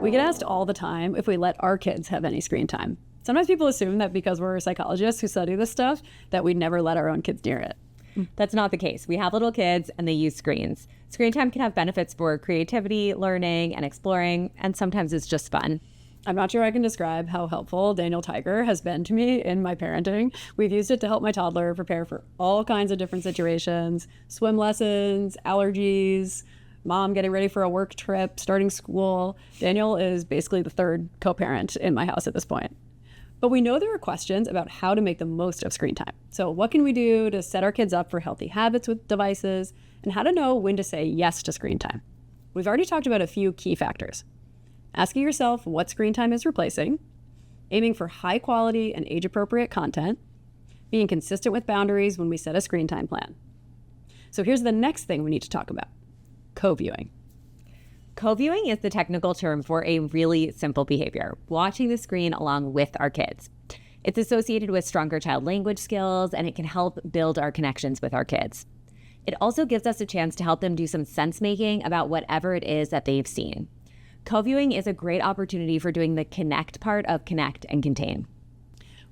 We get asked all the time if we let our kids have any screen time. Sometimes people assume that because we're psychologists who study this stuff, that we'd never let our own kids near it. That's not the case. We have little kids and they use screens. Screen time can have benefits for creativity, learning, and exploring, and sometimes it's just fun. I'm not sure I can describe how helpful Daniel Tiger has been to me in my parenting. We've used it to help my toddler prepare for all kinds of different situations: swim lessons, allergies, mom getting ready for a work trip, starting school. Daniel is basically the third co-parent in my house at this point. But we know there are questions about how to make the most of screen time. So what can we do to set our kids up for healthy habits with devices, and how to know when to say yes to screen time? We've already talked about a few key factors. Asking yourself what screen time is replacing, aiming for high quality and age-appropriate content, being consistent with boundaries when we set a screen time plan. So here's the next thing we need to talk about: co-viewing. Co-viewing is the technical term for a really simple behavior, watching the screen along with our kids. It's associated with stronger child language skills, and it can help build our connections with our kids. It also gives us a chance to help them do some sense-making about whatever it is that they've seen. Co-viewing is a great opportunity for doing the connect part of connect and contain.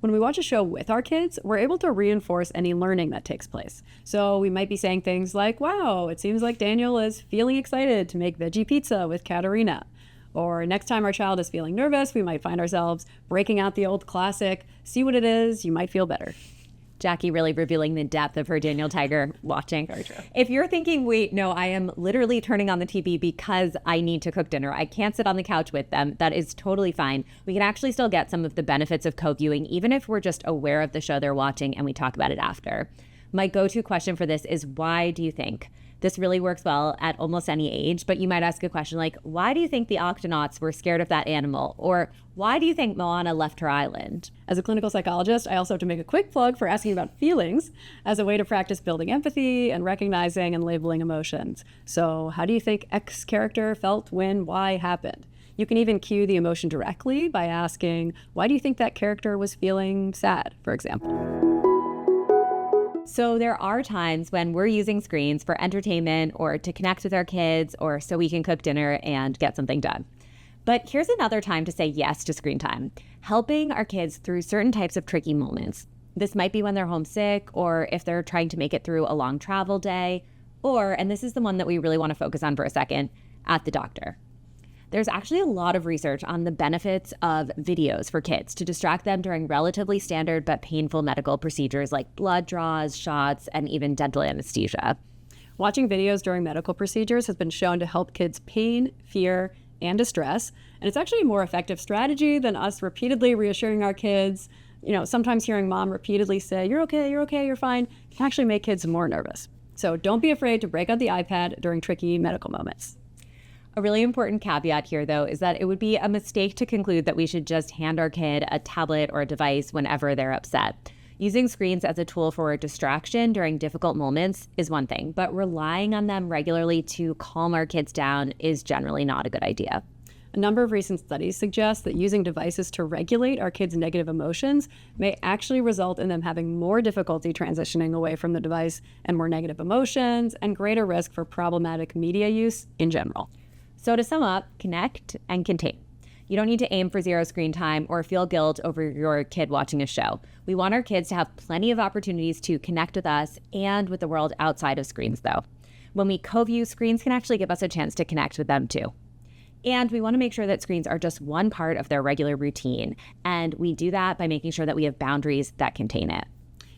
When we watch a show with our kids, we're able to reinforce any learning that takes place. So we might be saying things like, wow, it seems like Daniel is feeling excited to make veggie pizza with Katerina. Or next time our child is feeling nervous, we might find ourselves breaking out the old classic, see what it is, you might feel better. Jackie really revealing the depth of her Daniel Tiger watching. Very true. If you're thinking, wait, no, I am literally turning on the TV because I need to cook dinner, I can't sit on the couch with them, that is totally fine. We can actually still get some of the benefits of co-viewing, even if we're just aware of the show they're watching and we talk about it after. My go-to question for this is, why do you think? This really works well at almost any age, but you might ask a question like, why do you think the Octonauts were scared of that animal? Or why do you think Moana left her island? As a clinical psychologist, I also have to make a quick plug for asking about feelings as a way to practice building empathy and recognizing and labeling emotions. So how do you think X character felt when Y happened? You can even cue the emotion directly by asking, why do you think that character was feeling sad, for example? So there are times when we're using screens for entertainment or to connect with our kids or so we can cook dinner and get something done. But here's another time to say yes to screen time, helping our kids through certain types of tricky moments. This might be when they're homesick, or if they're trying to make it through a long travel day, or, and this is the one that we really want to focus on for a second, at the doctor. There's actually a lot of research on the benefits of videos for kids to distract them during relatively standard but painful medical procedures like blood draws, shots, and even dental anesthesia. Watching videos during medical procedures has been shown to help kids' pain, fear, and distress, and it's actually a more effective strategy than us repeatedly reassuring our kids. Sometimes hearing mom repeatedly say, you're okay, you're fine, can actually make kids more nervous. So don't be afraid to break out the iPad during tricky medical moments. A really important caveat here, though, is that it would be a mistake to conclude that we should just hand our kid a tablet or a device whenever they're upset. Using screens as a tool for distraction during difficult moments is one thing, but relying on them regularly to calm our kids down is generally not a good idea. A number of recent studies suggest that using devices to regulate our kids' negative emotions may actually result in them having more difficulty transitioning away from the device and more negative emotions and greater risk for problematic media use in general. So to sum up, connect and contain. You don't need to aim for zero screen time or feel guilt over your kid watching a show. We want our kids to have plenty of opportunities to connect with us and with the world outside of screens, though. When we co-view, screens can actually give us a chance to connect with them, too. And we want to make sure that screens are just one part of their regular routine. And we do that by making sure that we have boundaries that contain it.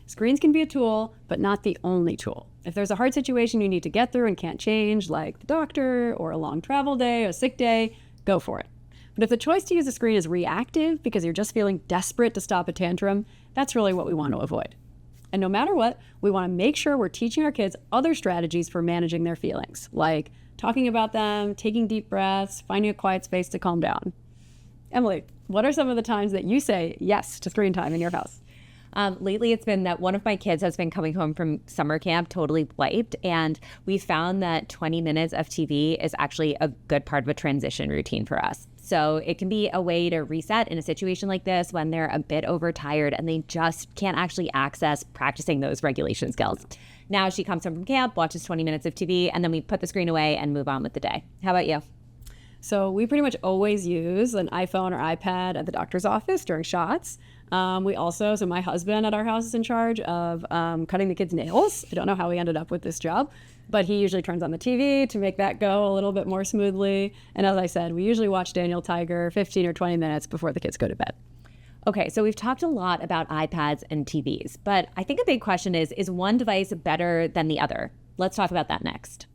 Screens can be a tool, but not the only tool. If there's a hard situation you need to get through and can't change, like the doctor or a long travel day, a sick day, go for it. But if the choice to use a screen is reactive because you're just feeling desperate to stop a tantrum, that's really what we want to avoid. And no matter what, we want to make sure we're teaching our kids other strategies for managing their feelings, like talking about them, taking deep breaths, finding a quiet space to calm down. Emily, what are some of the times that you say yes to screen time in your house? Lately, it's been that one of my kids has been coming home from summer camp totally wiped, and we found that 20 minutes of TV is actually a good part of a transition routine for us. So it can be a way to reset in a situation like this when they're a bit overtired and they just can't actually access practicing those regulation skills. Now she comes home from camp, watches 20 minutes of TV, and then we put the screen away and move on with the day. How about you? So we pretty much always use an iPhone or iPad at the doctor's office during shots. So my husband at our house is in charge of cutting the kids' nails. I don't know how he ended up with this job, but he usually turns on the TV to make that go a little bit more smoothly. And as I said, we usually watch Daniel Tiger 15 or 20 minutes before the kids go to bed. Okay, so we've talked a lot about iPads and TVs, but I think a big question is one device better than the other? Let's talk about that next.